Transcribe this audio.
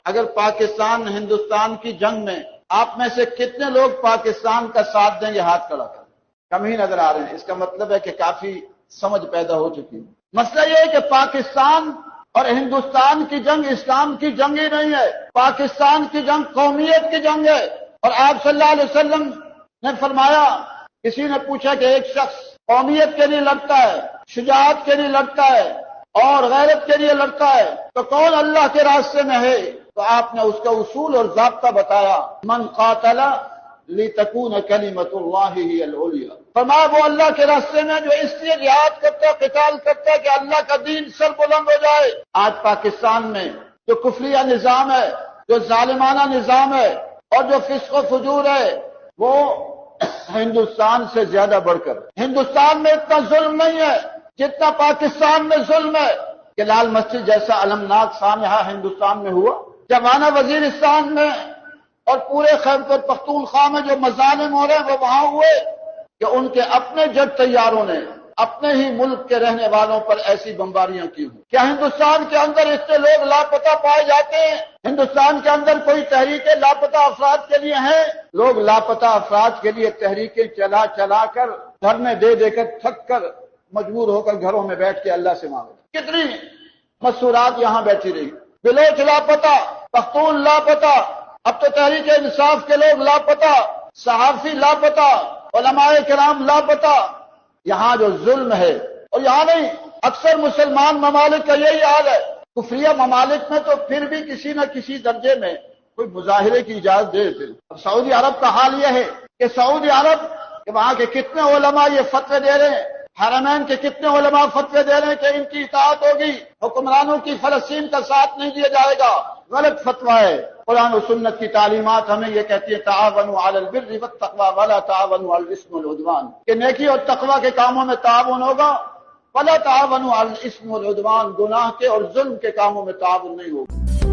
اگر پاکستان ہندوستان کی جنگ میں آپ میں سے کتنے لوگ پاکستان کا ساتھ دیں گے؟ ہاتھ کھڑا کریں. کم ہی نظر آ رہے ہیں. اس کا مطلب ہے کہ کافی سمجھ پیدا ہو چکی ہے. مسئلہ یہ ہے کہ پاکستان اور ہندوستان کی جنگ اسلام کی جنگ ہی نہیں ہے. پاکستان کی جنگ قومیت کی جنگ ہے. اور آپ صلی اللہ علیہ وسلم نے فرمایا، کسی نے پوچھا کہ ایک شخص قومیت کے لیے لڑتا ہے، شجاعت کے لیے لڑتا ہے اور غیرت کے لیے لڑتا ہے، تو کون اللہ کے راستے میں ہے؟ تو آپ نے اس کا اصول اور ضابطہ بتایا، من قاتل لتکون کلمۃ اللہ ہی العلیٰ. فرمایا وہ اللہ کے راستے میں جو اس لیے جہاد کرتا ہے، قتال کرتا ہے کہ اللہ کا دین سر بلند ہو جائے. آج پاکستان میں جو کفریہ نظام ہے، جو ظالمانہ نظام ہے اور جو فسق و فجور ہے، وہ ہندوستان سے زیادہ بڑھ کر ہندوستان میں اتنا ظلم نہیں ہے جتنا پاکستان میں ظلم ہے. کہ لال مسجد جیسا المناک سانحہ ہندوستان میں ہوا، جوانہ وزیرستان میں اور پورے خیبر پختونخوا میں جو مظالم ہو رہے ہیں وہ وہاں ہوئے کہ ان کے اپنے جٹ طیاروں نے اپنے ہی ملک کے رہنے والوں پر ایسی بمباریاں کی ہوں. کیا ہندوستان کے اندر اس سے لوگ لاپتہ پائے جاتے ہیں؟ ہندوستان کے اندر کوئی تحریکیں لاپتہ افراد کے لیے ہیں؟ لوگ لاپتہ افراد کے لیے تحریکیں چلا چلا کر دھرنے دے دے کر تھک کر مجبور ہو کر گھروں میں بیٹھ کے اللہ سے مانگتے. کتنی مسورات یہاں بیٹھی رہی. بلوچ لاپتہ، پختون لاپتہ، اب تو تحریک انصاف کے لوگ لاپتہ، صحافی لاپتہ، علماء کرام لاپتہ. یہاں جو ظلم ہے، اور یہاں نہیں، اکثر مسلمان ممالک کا یہی حال ہے. کفریہ ممالک میں تو پھر بھی کسی نہ کسی درجے میں کوئی مظاہرے کی اجازت دے دیتے. اب سعودی عرب کا حال یہ ہے کہ سعودی عرب کہ وہاں کے کتنے علماء یہ فتوے دے رہے ہیں، حرمین کے کتنے علماء فتوے دے رہے ہیں کہ ان کی اطاعت ہوگی، حکمرانوں کی فلسطین کا ساتھ نہیں دیا جائے گا. غلط فتویٰ ہے. قرآن و سنت کی تعلیمات ہمیں یہ کہتی ہے تعاونوا علی البر والتقوی ولا تعاونوا علی الاثم والعدوان، کہ نیکی اور تقوی کے کاموں میں تعاون ہوگا، ولا تعاونوا علی الاثم والعدوان، گناہ کے اور ظلم کے کاموں میں تعاون نہیں ہوگا.